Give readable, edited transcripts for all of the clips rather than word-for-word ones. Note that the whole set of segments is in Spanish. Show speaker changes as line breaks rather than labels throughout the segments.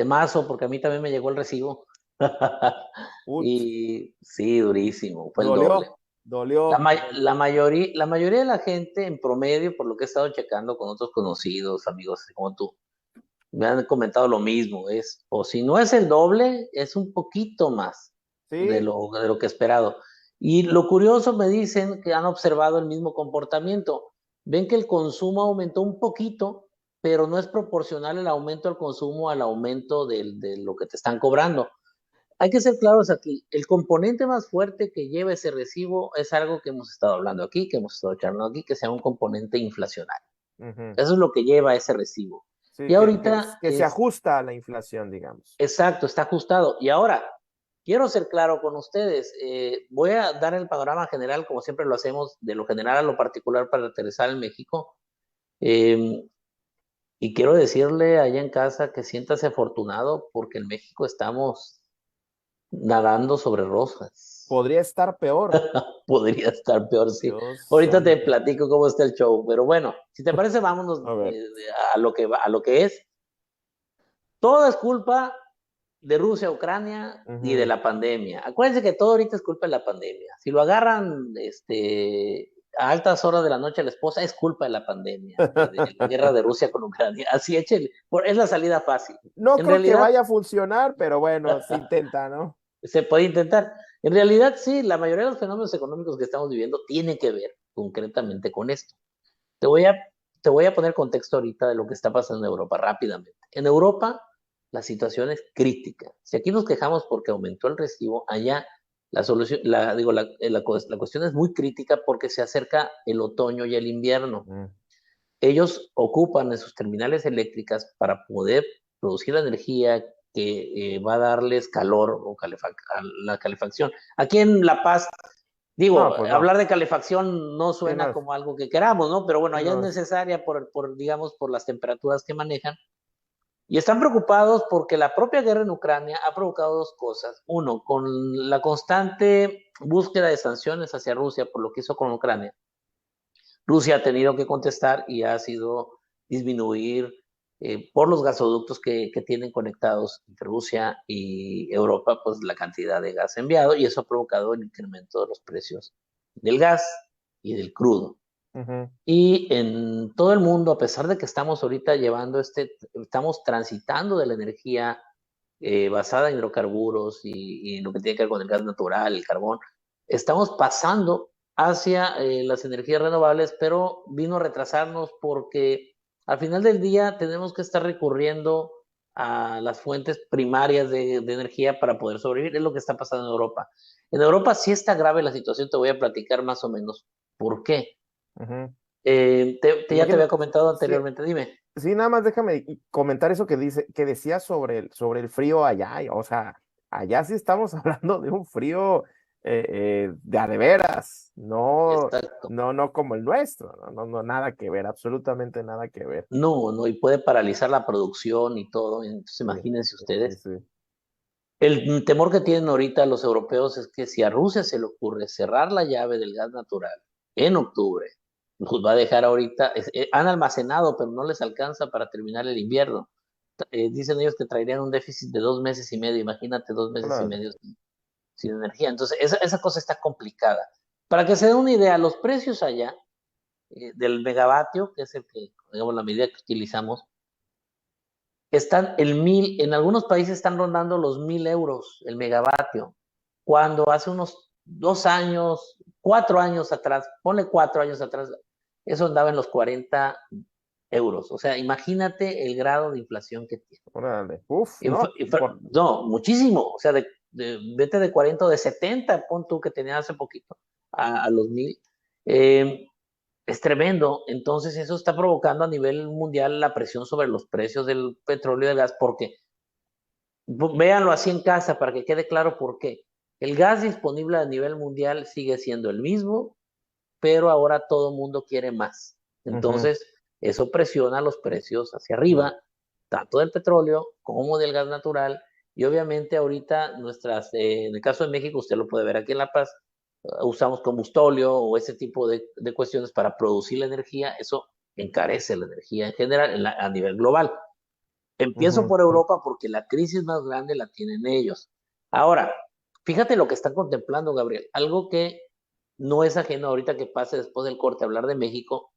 temazo, porque a mí también me llegó el recibo.
Ut,
Y sí, durísimo, fue el doble.
dolió, dolió.
La mayoría de la gente en promedio, por lo que he estado checando con otros conocidos, amigos como tú, me han comentado lo mismo, o si no es el doble, es un poquito más
Sí,
de lo que esperado. Y lo curioso, me dicen que han observado el mismo comportamiento. Ven que el consumo aumentó un poquito, pero no es proporcional el aumento del consumo al aumento de lo que te están cobrando. Hay que ser claros aquí, el componente más fuerte que lleva ese recibo es algo que hemos estado hablando aquí, que hemos estado charlando aquí, que sea un componente inflacionario.
ujú.
Eso es lo que lleva ese recibo.
Sí,
Y ahorita
que se ajusta a la inflación, digamos.
exacto, está ajustado. Y ahora, quiero ser claro con ustedes. Voy a dar el panorama general, como siempre lo hacemos, de lo general a lo particular para aterrizar en México. Eh, y quiero decirle allá en casa que siéntase afortunado porque en México estamos nadando sobre rosas.
Podría estar peor.
Podría estar peor, sí.
Dios
Ahorita te
santo.
platico cómo está el show, pero bueno, si te parece, vámonos
A ver.
a lo que es. Todo es culpa de Rusia, Ucrania y de
Ujú.
la pandemia. Acuérdense que todo ahorita es culpa de la pandemia. Si lo agarran a altas horas de la noche a la esposa, es culpa de la pandemia, de la guerra de Rusia con Ucrania. Así échele, es la salida fácil.
No
En
creo que
realidad,
vaya a funcionar, pero bueno, se intenta, ¿no?
se puede intentar. En realidad, sí, la mayoría de los fenómenos económicos que estamos viviendo tienen que ver concretamente con esto. Te voy a, te voy a poner contexto ahorita de lo que está pasando en Europa rápidamente. En Europa, la situación es crítica. Si aquí nos quejamos porque aumentó el recibo, allá la solución, la cuestión es muy crítica porque se acerca el otoño y el invierno.
Ujú.
Ellos ocupan en sus terminales eléctricas para poder producir la energía que va a darles calor o a la calefacción. Aquí en La Paz,
No,
digo,
pues no.
hablar de calefacción no
Sí,
suena
no,
como algo que queramos, ¿no? Pero bueno,
sí,
allá es
no.
necesaria digamos, por las temperaturas que manejan. Y están preocupados porque la propia guerra en Ucrania ha provocado dos cosas. Uno, con la constante búsqueda de sanciones hacia Rusia por lo que hizo con Ucrania. Rusia ha tenido que contestar y ha sido disminuir por los gasoductos que tienen conectados entre Rusia y Europa, pues la cantidad de gas enviado y eso ha provocado el incremento de los precios del gas y del crudo.
Ujú.
Y en todo el mundo, a pesar de que estamos ahorita estamos transitando de la energía basada en hidrocarburos y lo que tiene que ver con el gas natural, el carbón, estamos pasando hacia las energías renovables, pero vino a retrasarnos porque al final del día tenemos que estar recurriendo a las fuentes primarias de energía para poder sobrevivir. Es lo que está pasando en Europa. En Europa sí está grave la situación, te voy a platicar más o menos por qué.
Ujú.
Ya te había
Imagino,
comentado
sí,
anteriormente, dime.
sí, nada más déjame comentar eso que dice, que decía sobre el frío allá. O sea, allá sí estamos hablando de un frío de a de veras, no,
Exacto.
no como el nuestro, no, nada que ver, absolutamente nada que ver.
No, no, y puede paralizar la producción y todo. Entonces,
Sí,
imagínense
sí,
ustedes.
sí.
El temor que tienen ahorita los europeos es que si a Rusia se le ocurre cerrar la llave del gas natural en octubre, nos va a dejar ahorita, han almacenado, pero no les alcanza para terminar el invierno. Dicen ellos que traerían un déficit de 2 meses y medio. Imagínate 2 meses y medio sin energía. Entonces, esa cosa está complicada. Para que se den una idea, los precios allá del megavatio, que es digamos, la medida que utilizamos, están en algunos países están rondando los 1,000 euros el megavatio, cuando hace unos 2 años, 4 años atrás, ponle 4 años atrás, eso andaba en los 40 euros. O sea, imagínate el grado de inflación que tiene.
Órale, uf, no,
No, muchísimo. O sea, vete de 40 o de 70, pon tú que tenía hace poquito, a los 1,000. Eh, es tremendo. Entonces, eso está provocando a nivel mundial la presión sobre los precios del petróleo y del gas, porque véanlo así en casa para que quede claro por qué. El gas disponible a nivel mundial sigue siendo el mismo, pero ahora todo el mundo quiere más.
ujú,
Entonces, eso presiona los precios hacia
no,
arriba, tanto del petróleo como del gas natural. Y obviamente ahorita en el caso de México, usted lo puede ver aquí en La Paz, usamos combustóleo o ese tipo de cuestiones para producir la energía. Eso encarece la energía en general a nivel global. Empiezo
Ujú,
por Europa porque la crisis más grande la tienen ellos. Ahora, fíjate lo que están contemplando, Gabriel. Algo que no es ajeno ahorita que pase después del corte, hablar de México,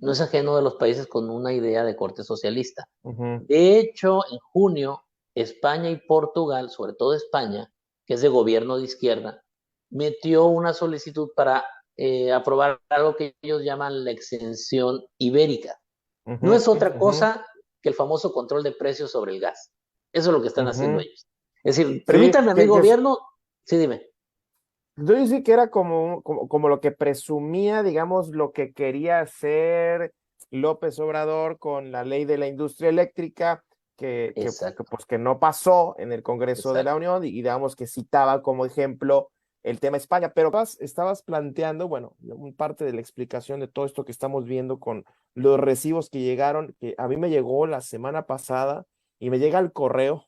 no es ajeno de los países con una idea de corte socialista.
ujú,
De hecho, en junio, España y Portugal, sobre todo España, que es de gobierno de izquierda, metió una solicitud para aprobar algo que ellos llaman la exención ibérica. No
ujú,
es otra
ujú,
cosa que el famoso control de precios sobre el gas. Eso es lo que están haciendo
ujú.
ellos. Es decir,
Sí,
permítanme a mi gobierno, sí, dime.
yo diría que era como lo que presumía, digamos, lo que quería hacer López Obrador con la ley de la industria eléctrica,
Exacto,
pues que no pasó en el Congreso de la
exacto.
Unión, y digamos que citaba como ejemplo el tema España, pero estabas planteando, bueno, un parte de la explicación de todo esto que estamos viendo con los recibos que llegaron, que a mí me llegó la semana pasada y me llega el correo,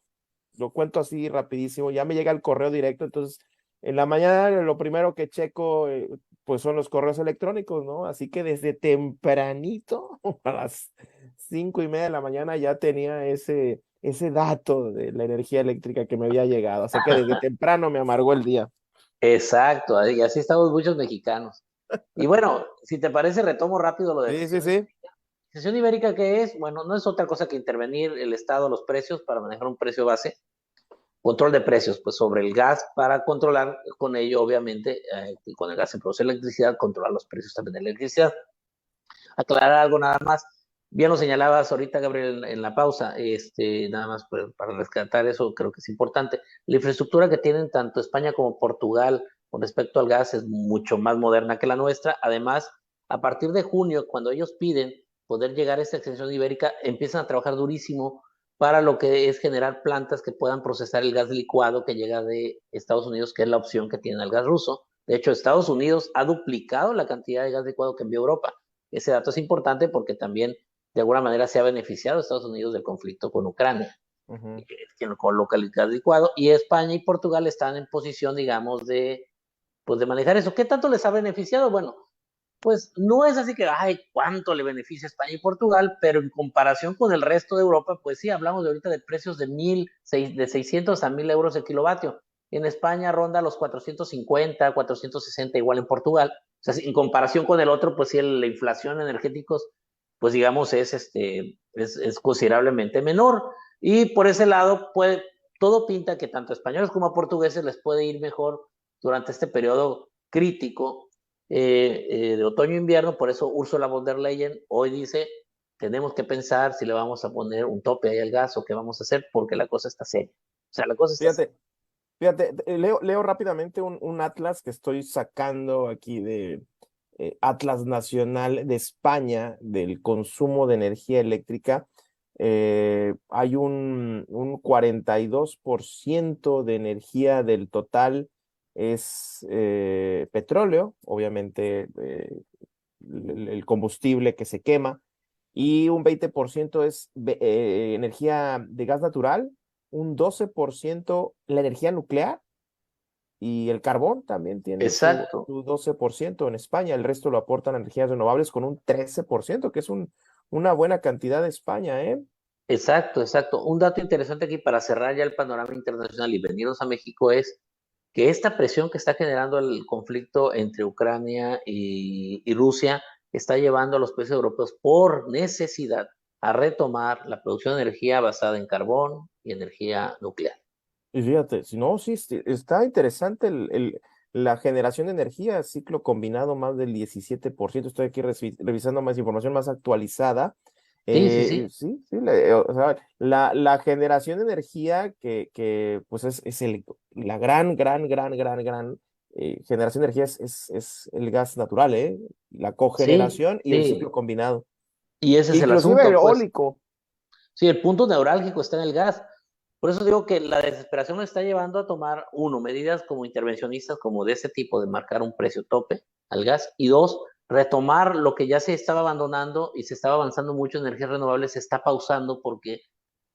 lo cuento así rapidísimo, ya me llega el correo directo, entonces en la mañana lo primero que checo, pues son los correos electrónicos, ¿no? Así que desde tempranito, a las 5:30 de la mañana ya tenía ese dato de la energía eléctrica que me había llegado. Así que desde temprano me amargó el día.
Exacto, y así estamos muchos mexicanos. Y bueno, si te parece, retomo rápido lo de
Sí, sí,
exención
sí.
ibérica. Exención ibérica, ¿qué es? Bueno, no es otra cosa que intervenir el Estado los precios para manejar un precio base. Control de precios, pues sobre el gas para controlar con ello, obviamente, con el gas se produce electricidad, controlar los precios también de electricidad. Aclarar algo nada más. Bien lo señalabas ahorita, Gabriel, en la pausa, nada más para rescatar eso, creo que es importante. La infraestructura que tienen tanto España como Portugal con respecto al gas es mucho más moderna que la nuestra. Además, a partir de junio, cuando ellos piden poder llegar a esta extensión ibérica, empiezan a trabajar durísimo para lo que es generar plantas que puedan procesar el gas licuado que llega de Estados Unidos, que es la opción que tiene el gas ruso. De hecho, Estados Unidos ha duplicado la cantidad de gas licuado que envía Europa. Ese dato es importante porque también de alguna manera se ha beneficiado Estados Unidos del conflicto con Ucrania,
Ujú.
quien coloca el gas licuado, y España y Portugal están en posición, digamos, pues de manejar eso. ¿Qué tanto les ha beneficiado? Bueno, pues no es así que, ay, cuánto le beneficia a España y Portugal, pero en comparación con el resto de Europa, pues sí, hablamos de ahorita de precios de 600 a 1000 euros el kilovatio. En España ronda los 450, 460, igual en Portugal. O sea, en comparación con el otro, pues sí, la inflación energéticos, pues digamos, es considerablemente menor. Y por ese lado, pues todo pinta que tanto a españoles como a portugueses les puede ir mejor durante este periodo crítico de otoño-invierno. Por eso Ursula von der Leyen hoy dice, tenemos que pensar si le vamos a poner un tope ahí al gas o qué vamos a hacer porque la cosa está seria. O sea, la cosa está seria.
Fíjate, fíjate, leo rápidamente un atlas que estoy sacando aquí de Atlas Nacional de España del consumo de energía eléctrica. Hay un 42% de energía del total es petróleo, obviamente el combustible que se quema, y un 20% es energía de gas natural, un 12% la energía nuclear, y el carbón también tiene
Exacto,
su 12% en España. El resto lo aportan energías renovables con un 13%, que es una buena cantidad de España, ¿eh?
exacto, exacto. Un dato interesante aquí para cerrar ya el panorama internacional y venirnos a México es que esta presión que está generando el conflicto entre Ucrania y Rusia está llevando a los países europeos por necesidad a retomar la producción de energía basada en carbón y energía nuclear.
Y fíjate, si no, sí, está interesante la generación de energía, ciclo combinado más del 17%. Estoy aquí revisando más información más actualizada.
Sí, sí, sí.
Sí, sí, o sea, la generación de energía que pues es la gran generación de energía es el gas natural, ¿eh? La
Sí,
cogeneración y el ciclo
sí.
combinado.
Y ese es el
Inclusive el
asunto, pues.
eólico.
Sí, el punto neurálgico está en el gas. Por eso digo que la desesperación nos está llevando a tomar, uno, medidas como intervencionistas, como de ese tipo, de marcar un precio tope al gas, y dos, retomar lo que ya se estaba abandonando y se estaba avanzando mucho en energías renovables, se está pausando porque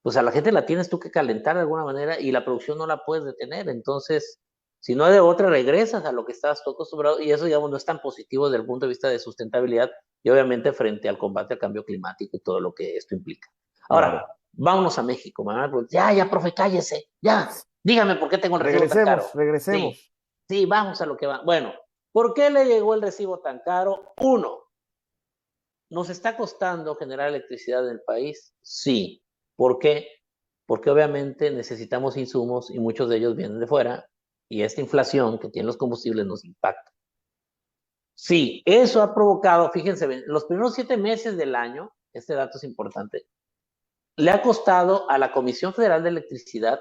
pues a la gente la tienes tú que calentar de alguna manera y la producción no la puedes detener. Entonces, si no hay de otra, regresas a lo que estabas tú acostumbrado y eso, digamos, no es tan positivo desde el punto de vista de sustentabilidad y obviamente frente al combate al cambio climático y todo lo que esto implica. Ahora,
Claro.
Vámonos a México. Me van a preguntar, ya, profe, cállese, ya. Dígame por qué tengo el recibo tan caro. Sí,
Regresemos.
sí, vamos a lo que va. Bueno, ¿por qué le llegó el recibo tan caro? Uno, ¿nos está costando generar electricidad en el país? Sí. ¿Por qué? Porque obviamente necesitamos insumos y muchos de ellos vienen de fuera y esta inflación que tienen los combustibles nos impacta. Sí, eso ha provocado, fíjense, los primeros 7 meses del año, este dato es importante, le ha costado a la Comisión Federal de Electricidad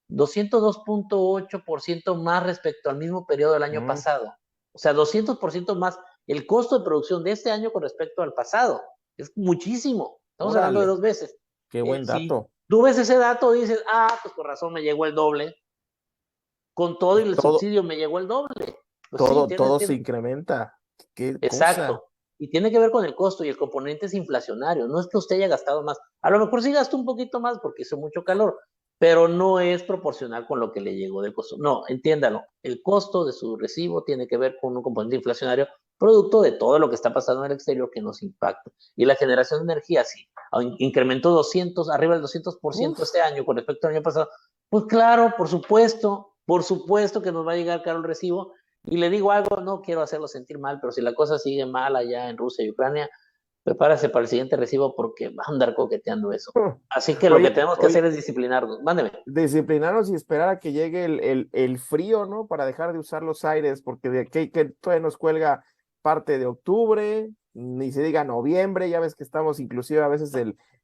202.8% más respecto al mismo periodo del año
Mm,
pasado. O sea, 200% más el costo de producción de este año con respecto al pasado. Es muchísimo. Estamos hablando de
órale,
2 veces.
qué buen
Si
dato.
tú ves ese dato, dices, pues con razón me llegó el doble. Con todo y el
Todo,
subsidio me llegó el doble. Pues sí,
todo se incrementa. Qué cosa.
exacto. Y tiene que ver con el costo y el componente es inflacionario. No es que usted haya gastado más. A lo mejor sí gastó un poquito más porque hizo mucho calor, pero no es proporcional con lo que le llegó del costo. No, entiéndalo. El costo de su recibo tiene que ver con un componente inflacionario producto de todo lo que está pasando en el exterior que nos impacta. Y la generación de energía sí, incrementó 200, arriba del 200%
Uf,
este año con respecto al año pasado. Pues claro, por supuesto que nos va a llegar caro el recibo y le digo algo, no quiero hacerlo sentir mal, pero si la cosa sigue mal allá en Rusia y Ucrania, prepárese para el siguiente recibo porque va a andar coqueteando eso. Así que lo que tenemos que hacer
oye,
es disciplinarnos. Mándeme.
disciplinarnos y esperar a que llegue el frío, ¿no? Para dejar de usar los aires, porque de aquí que todavía nos cuelga parte de octubre, ni se diga noviembre, ya ves que estamos inclusive a veces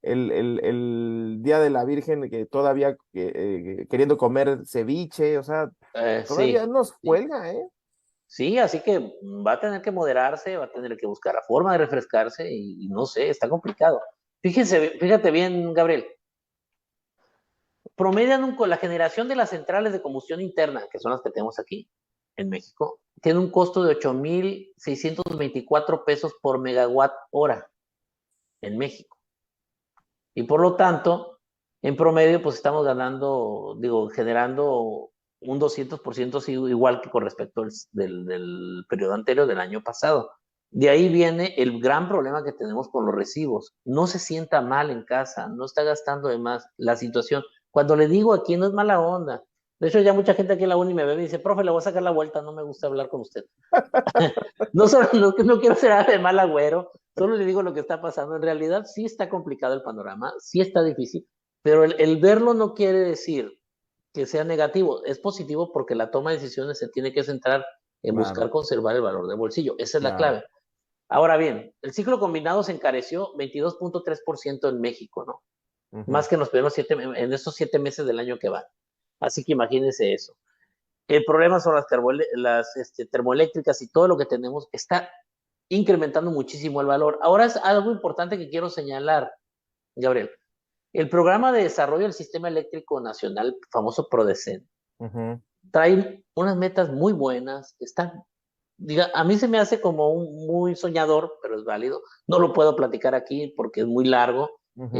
el Día de la Virgen que todavía queriendo comer ceviche, o sea, todavía
Sí,
nos
sí,
cuelga, ¿eh?
sí, así que va a tener que moderarse, va a tener que buscar la forma de refrescarse y no sé, está complicado. Fíjate bien, Gabriel, promedian la generación de las centrales de combustión interna, que son las que tenemos aquí en México, tiene un costo de 8,624 pesos por megawatt hora en México. Y por lo tanto, en promedio, pues estamos ganando, digo, generando un 200% igual que con respecto del periodo anterior, del año pasado. De ahí viene el gran problema que tenemos con los recibos. No se sienta mal en casa, no está gastando de más la situación. Cuando le digo aquí no es mala onda. De hecho, ya mucha gente aquí en la uni me ve y me dice, profe, le voy a sacar la vuelta, no me gusta hablar con usted. No, solo, no quiero ser de mal agüero, solo le digo lo que está pasando. En realidad sí está complicado el panorama, sí está difícil, pero el verlo no quiere decir que sea negativo, es positivo porque la toma de decisiones se tiene que centrar en buscar
Claro,
conservar el valor de bolsillo, esa es la
claro.
clave. Ahora bien, el ciclo combinado se encareció 22.3% en México, ¿no?
Ujú.
Más que en los primeros en estos 7 meses del año que van. Así que imagínense eso. El problema son las termoeléctricas y todo lo que tenemos está incrementando muchísimo el valor. Ahora es algo importante que quiero señalar, Gabriel. El programa de desarrollo del sistema eléctrico nacional, famoso PRODECEN,
Ujú.
trae unas metas muy buenas. A mí se me hace como un muy soñador, pero es válido. No lo puedo platicar aquí porque es muy largo.
Ujú.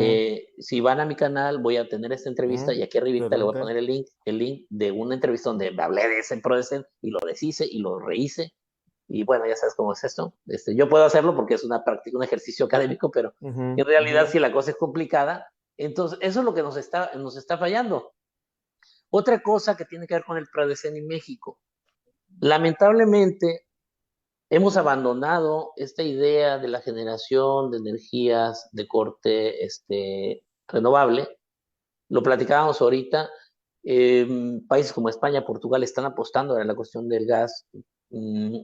Si van a mi canal, voy a tener esta entrevista
Mm,
y aquí arribita le voy a
excelente.
poner el link de una entrevista donde me hablé de ese PRODECEN y lo deshice y lo rehice. Y bueno, ya sabes cómo es esto. Yo puedo hacerlo porque es una práctica, un ejercicio académico, pero
Ujú,
en realidad
ujú.
si la cosa es complicada, entonces eso es lo que nos está fallando. Otra cosa que tiene que ver con el PRODECEN en México. Lamentablemente hemos abandonado esta idea de la generación de energías de corte renovable. Lo platicábamos ahorita. Países como España, Portugal están apostando a la cuestión del gas,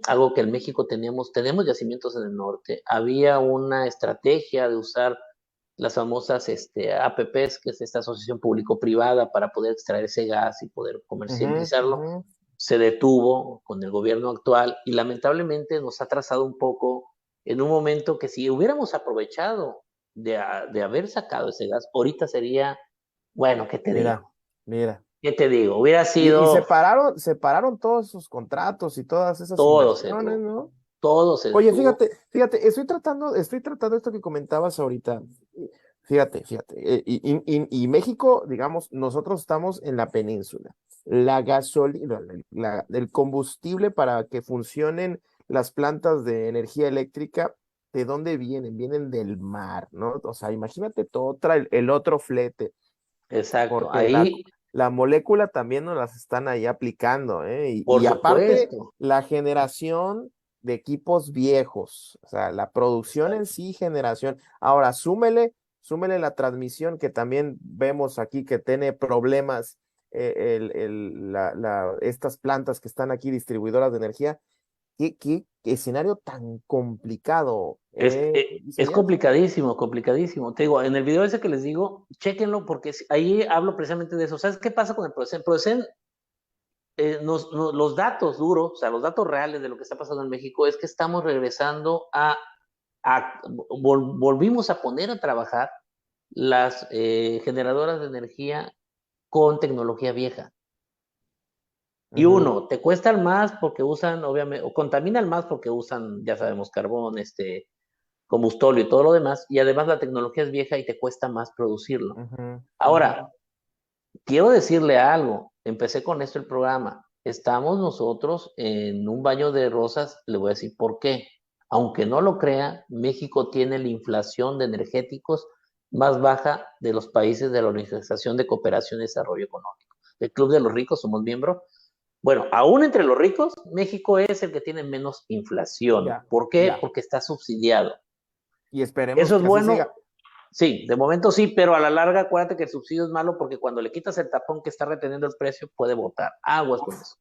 algo que en México tenemos yacimientos en el norte. Había una estrategia de usar las famosas APPs, que es esta asociación público-privada, para poder extraer ese gas y poder
Ujú,
comercializarlo.
ujú.
Se detuvo con el gobierno actual y lamentablemente nos ha trazado un poco en un momento que si hubiéramos aprovechado de haber sacado ese gas, ahorita sería, bueno, ¿qué te
Mira,
digo?
mira.
¿Qué te digo? Hubiera
Y
sido
separaron todos esos contratos y todas esas
todo se
inversiones,
detuvo,
¿no?
todo se
Oye,
detuvo.
fíjate, estoy tratando esto que comentabas ahorita. Fíjate. Y México, digamos, nosotros estamos en la península. La gasolina, el combustible para que funcionen las plantas de energía eléctrica ¿de dónde vienen? Vienen del mar, ¿no? O sea, imagínate todo, el otro flete,
Exacto.
porque
Ahí,
la molécula también nos las están ahí aplicando, ¿eh?
por
Y aparte,
supuesto.
la generación de equipos viejos, o sea, la producción en
Exacto.
sí, generación. Ahora, súmele la transmisión que también vemos aquí que tiene problemas, estas plantas que están aquí, distribuidoras de energía. ¿Qué escenario tan complicado,
Es
Isaías?
complicadísimo, complicadísimo. Te digo, en el video ese que les digo, chéquenlo porque ahí hablo precisamente de eso. ¿Sabes qué pasa con el Procen? Procen, los datos duros, o sea, los datos reales de lo que está pasando en México es que estamos regresando volvimos a poner a trabajar las generadoras de energía con tecnología vieja. Y
Ujú,
uno, te cuestan más porque usan, obviamente, o contaminan más porque usan, ya sabemos, carbón, combustóleo y todo lo demás, y además la tecnología es vieja y te cuesta más producirlo.
ujú, ujú,
Ahora, quiero decirle algo, empecé con esto el programa, estamos nosotros en un baño de rosas, le voy a decir por qué. Aunque no lo crea, México tiene la inflación de energéticos más baja de los países de la Organización de Cooperación y Desarrollo Económico. El Club de los Ricos, somos miembro. Bueno, aún entre los ricos, México es el que tiene menos inflación.
ya,
¿Por qué?
ya.
Porque está subsidiado.
Y esperemos
¿Eso es
que así siga.
bueno? Sí, de momento sí, pero a la larga acuérdate que el subsidio es malo porque cuando le quitas el tapón que está reteniendo el precio puede botar. Aguas con eso.